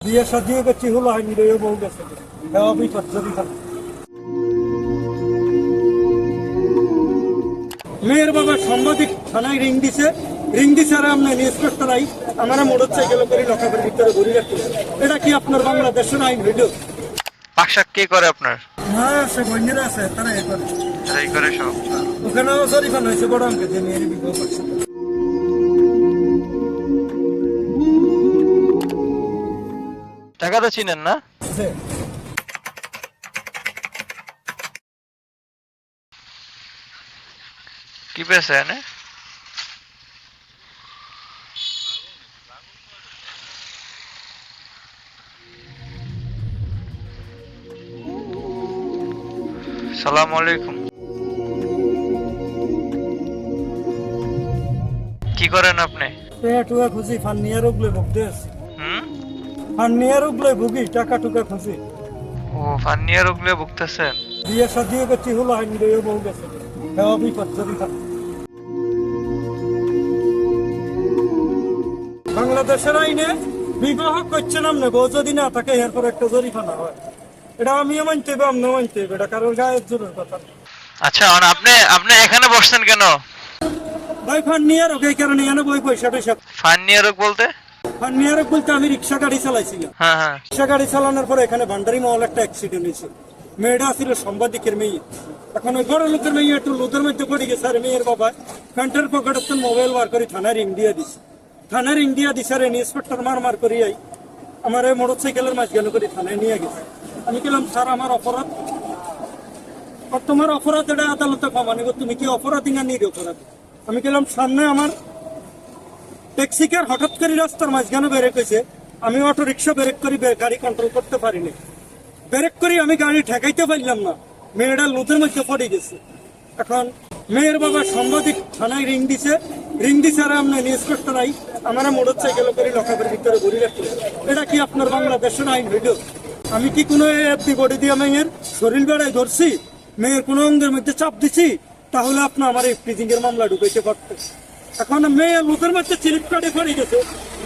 বিয়ে শাদিও করছি হলো হয়নি রে বউ গেছে দেওয়া বিপদ যদি থাকে। মেয়ের বাবা সাংবাদিক থানায় রিং দিছে আর আপনার ইন্সপেক্টর আই আমার মোটর সাইকেল করে লকাপের ভিতরে ঘুরে রাখতে। এটা কি আপনার বাংলাদেশের আইন হইল? পাকশাক কে করে আপনার? হ্যাঁ, সে বন্ধুরা আছে তারা এ করে। এই করে সব। ওখানেও জরিফান হয়েছে বড় অঙ্কে যে মেয়ের বিবাহ করছে। টাকা তো চিনেন না? কি পেয়েছে এনে? সালাম আলাইকুম। কি করেন আপনি? টুকা খুঁজি ফান্নিয়ার উগলে ভুগতে আছে। ফান্নিয়ার উগলে ভুগি টাকা টুকা খুঁজি। ও ফান্নিয়ার উগলে ভুগতেছেন? বিয়ে শাদিও করছি হলো হয়নি রে বউ গেছে দেওয়া বিপদ যদি থাকে। বাংলাদেশের আইনে বিবাহ করছেন আপনি বউ যদি না থাকে এরপর একটা জরিমানা হয়। এটা আমিও মানতে হবে আপনিও মানতে হবে, এটা কারোর গায়ের জোরের কথা। আচ্ছা আপনি আপনি এখানে বসছেন কেন? ভাই ফান্নিয়ার ওকে এই কারণে এনে বই পয়সা টয়সা। ফান্নিয়ার বলতে? ফান্নিয়ার বলতে আমি রিক্সা গাড়ি চালাইছিলাম। হ্যাঁ হ্যাঁ। রিক্সা গাড়ি চালানোর পরে এখানে ভান্ডারি মহল একটা অ্যাক্সিডেন্ট হয়েছে। মেয়েটা ছিল সাংবাদিকের মেয়ে। এখন ওই বড় লোকের মেয়ে একটু লোকের মধ্যে পড়ে গেছে আর মেয়ের বাবা প্যান্টের পকেটে মোবাইল বার করে থানার ইন্ডিয়া দিছে। থানার ইন্ডিয়া দিছে আর ইন্সপেক্টর মার করি আই আমার এই মোটর সাইকেলের মাঝখানে করে থানায় নিয়ে গেছে। আমি গেলাম স্যার আমার অপরাধ। আর তোমার অপরাধ এটা আদালতে ক্ষমা নিব, তুমি কি অপরাধী না নিরপরাধ? আমি গেলাম সামনে আমার ট্যাক্সিকার হঠাৎ করে রাস্তার মাঝখানে ব্রেক হয়েছে। আমি অটো রিক্সা ব্রেক করি গাড়ি কন্ট্রোল করতে পারিনি। ব্রেক করি আমি গাড়ি ঠেকাইতে পারলাম না, মেয়েটা লুতের মধ্যে পড়ে গেছে। এখন মেয়ের বাবা সাংবাদিক থানায় রিং দিছে আর আপনার ইন্সপেক্টর আই আমার মোটর সাইকেল করে লকাপের ভিতরে ঘুরে রাখতে। এটা কি আপনার বাংলাদেশের আইন হইল? আমি কি কোনো এফডি বডি দিয়ে মেয়ের শরীর বেড়ায় ধরছি, মেয়ের কোনো অঙ্গের মধ্যে চাপ দিছি? তাহলে আপনি আমার এই ফ্রিজিং এর মামলা ঢুকাইতে পারতেন। এখন মেয়ে লোকের মধ্যে চিলিপ কাটে পড়ে গেছে,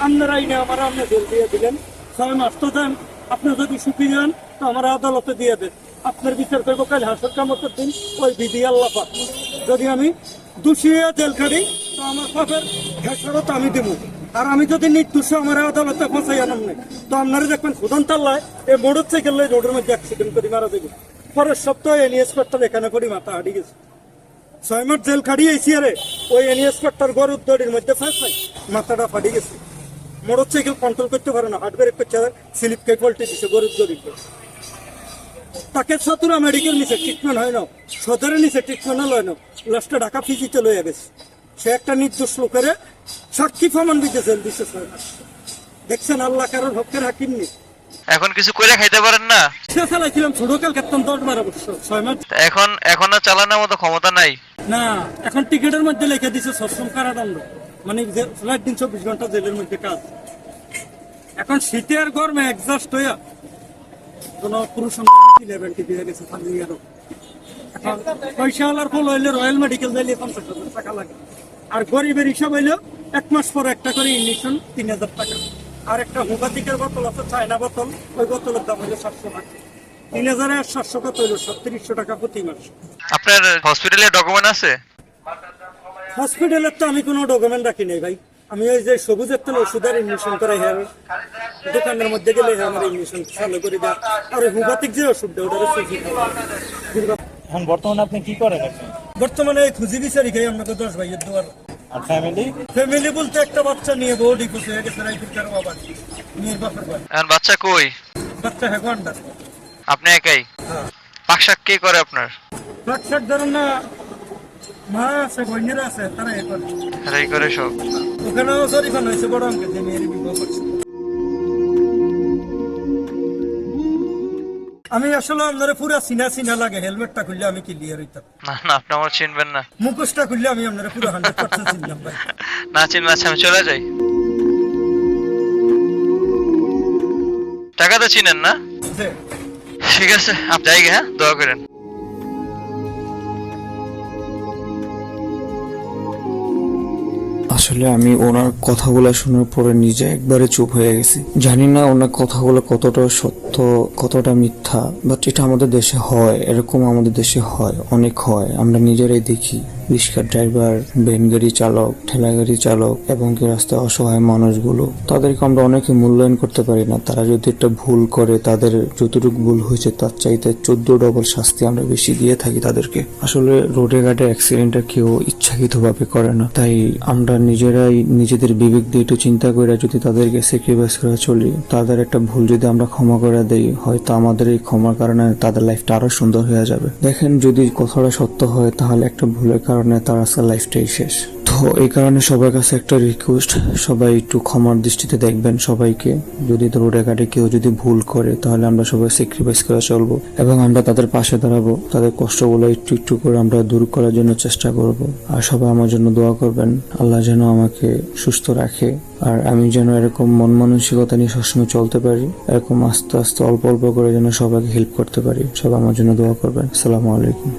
আপনার আইনে আমার আপনি জেল দিয়ে দিলেন 6 মাস। তো দেন, আপনি যদি সুখী যান তো আমার আদালতে দিয়ে দেন। আপনার বিচার করবো কাল হাসর কামতের দিন, ওই বিধি আল্লাহ পাক। যদি আমি দোষী হয়ে জেল কাটি তো আমার পাপের হেসরত আমি দেবো। আর আমি যদি নির্দোষ আমার আদালতে ফসাই আনাম নাই তো আপনারা দেখবেন সুদন্তাল্লায় এই মোটর সাইকেল রোডের মধ্যে অ্যাক্সিডেন্ট করে মারা দেবে। পরের সপ্তাহে ইন্সপেক্টর এখানে পড়ি মাথা হারিয়ে গেছে। 6 মাস জেল খাটিয়ে আইসি আরে ওই ইন্সপেক্টর গরুর দড়ির মধ্যে ফাঁসাই মাথাটা ফাটি গেছে। মোটর সাইকেল কন্ট্রোল করতে পারে না, হার্ট ব্রেক করছে, স্লিপ খেয়ে পল্টে দিছে গরুর দড়ির। তাকে সাতুরা মেডিকেল নিছে, ট্রিটমেন্ট হয় না, সদরে নিছে, ট্রিটমেন্ট হয় না, লাস্টে ঢাকা ফিজিতে লইয়া গেছে। সে একটা নির্দোষ লোকের সাক্ষী প্রমাণ দিতে জেল দিচ্ছে 6 মাস। দেখছেন আল্লাহ কারোর ভক্তের হাকিম নেই। এখন কিছু কইরা খাইতে পারেন না? সে চালাইছিলাম ছোটকাল কেতন 10-12 বছর, 6 মাস। এখন আর চালানোর মতো ক্ষমতা নাই? না, এখন টিকিটের মধ্যে লিখে দিছে সশ্রম কারাদণ্ড, মানে ফ্লাইট দিন 24 ঘন্টা জেলের মধ্যে কাজ। এখন শীতে আর গরমে অ্যাডজাস্ট হইয়া কোনো পুরুষ লেভেলটি দিয়ে গেছে ফান্ডিংয়েরও। এখন পয়সা হলার ফল হইলে রয়্যাল মেডিকেল যাইলে 50,000 টাকা লাগে। আর গরিবের হিসাব হইলেও 1 মাস পর একটা করে ইঞ্জেকশন 3,000 টাকা। আর একটা হোমিওপ্যাথিকের বোতল আছে, চায়না বোতল, ওই বোতলের দাম হইলো 700 টাকা। 3,000 আর 700 কত হইলো 3700 টাকা প্রতি মাস। আপনার হসপিটালে ডকুমেন্ট আছে? হসপিটালের তো আমি কোনো ডকুমেন্ট রাখি নাই ভাই। আমি ওই যে সবুজের তেল ওষুধের ইঞ্জেকশন করাই, হ্যাঁ দোকানের মধ্যে গেলে আমার ইঞ্জেকশন চালু করে দেয়। আর হোমিওপ্যাথিক যে ওষুধটা ওটা এখন বর্তমানে আপনি কি করেন? বর্তমানে খুঁজি বিচারি খাই আপনাকে 10 ভাইয়ের দোয়ার। আর ফ্যামিলি? ফ্যামিলি বলতে একটা বাচ্চা নিয়ে বউ ডিভোর্স হয়ে গেছে, রাইফিলকার বাবা মেয়ের বাপের বাড়ি। এখন বাচ্চা কই? বাচ্চা হ্যাঁ গন্ডার। আপনি একাই? হ্যাঁ। পাকশাক কে করে আপনার? বাচ্চার ধরুন না মা আছে, বোনেরা আছে, তারা এ করে। এই করে সব। ওখানেও জরিফান হয়েছে বড় অঙ্কের যে মেয়ের বিবাহ করছে। আমি আসলে আপনারা পুরো চিনা লাগে, হেলমেটটা খুললে আমি ক্লিয়ার হইতাম। না না, আপনি আমার চিনবেন না। মুখোশটা খুললে আমি আপনারা পুরো 100% চিনলাম ভাই। না চিনলে আচ্ছা আমি চলে যাই। টাকা তো চিনেন না? ঠিক আছে, আপনি যাই, হ্যাঁ দোয়া করেন। আসলে আমি ওনার কথাগুলো শোনার পরে নিজে একবারে চুপ হয়ে গেছি। জানি না ওনার কথাগুলো কতটা সত্য কতটা মিথ্যা, বাট এটা আমাদের দেশে হয়, এরকম আমাদের দেশে হয়, অনেক হয়, আমরা নিজেরাই দেখি। রিক্সা ড্রাইভার, ভ্যান গাড়ি চালক, ঠেলা গাড়ি চালক এবং কি রাস্তায় অসহায় মানুষগুলো, তাদেরকে আমরা অনেকে মূল্যায়ন করতে পারি না। তারা যদি একটা ভুল করে, তাদের যতটুকু ভুল হয়েছে তার চাইতে 14 ডবল শাস্তি আমরা বেশি দিয়ে থাকি তাদেরকে। আসলে রোডে ঘাটে অ্যাক্সিডেন্টটা কেউ ইচ্ছাকৃতভাবে করে না, তাই আমরা নিজেরাই নিজেদের বিবেক দিয়ে একটু চিন্তা করে যদি তাদেরকে স্যাক্রিফাইস করে চলি, তাদের একটা ভুল যদি আমরা ক্ষমা করে দেই, হয়তো আমাদের এই ক্ষমার কারণে তাদের লাইফটা আরো সুন্দর হয়ে যাবে। দেখেন, যদি কথাটা সত্য হয় তাহলে একটা ভুলের কারণে তার আজকে লাইফটাই শেষ। তো এই কারণে সবার কাছে একটা রিকোয়েস্ট, সবাই একটু ক্ষমার দৃষ্টিতে দেখবেন সবাইকে। যদি রোডে ঘাটে কেউ যদি ভুল করে তাহলে আমরা সবাই স্যাক্রিফাইস করে চলবো এবং আমরা তাদের পাশে দাঁড়াবো, তাদের কষ্টগুলো একটু একটু করে আমরা দূর করার জন্য চেষ্টা করব। আর সবাই আমার জন্য দোয়া করবেন, আল্লাহ যেন আমাকে সুস্থ রাখে আর আমি যেন এরকম মন মানসিকতা নিয়ে সবসময় চলতে পারি, এরকম আস্তে আস্তে অল্প অল্প করে যেন সবাইকে হেল্প করতে পারি। সবাই আমার জন্য দোয়া করবেন। আসসালামু আলাইকুম।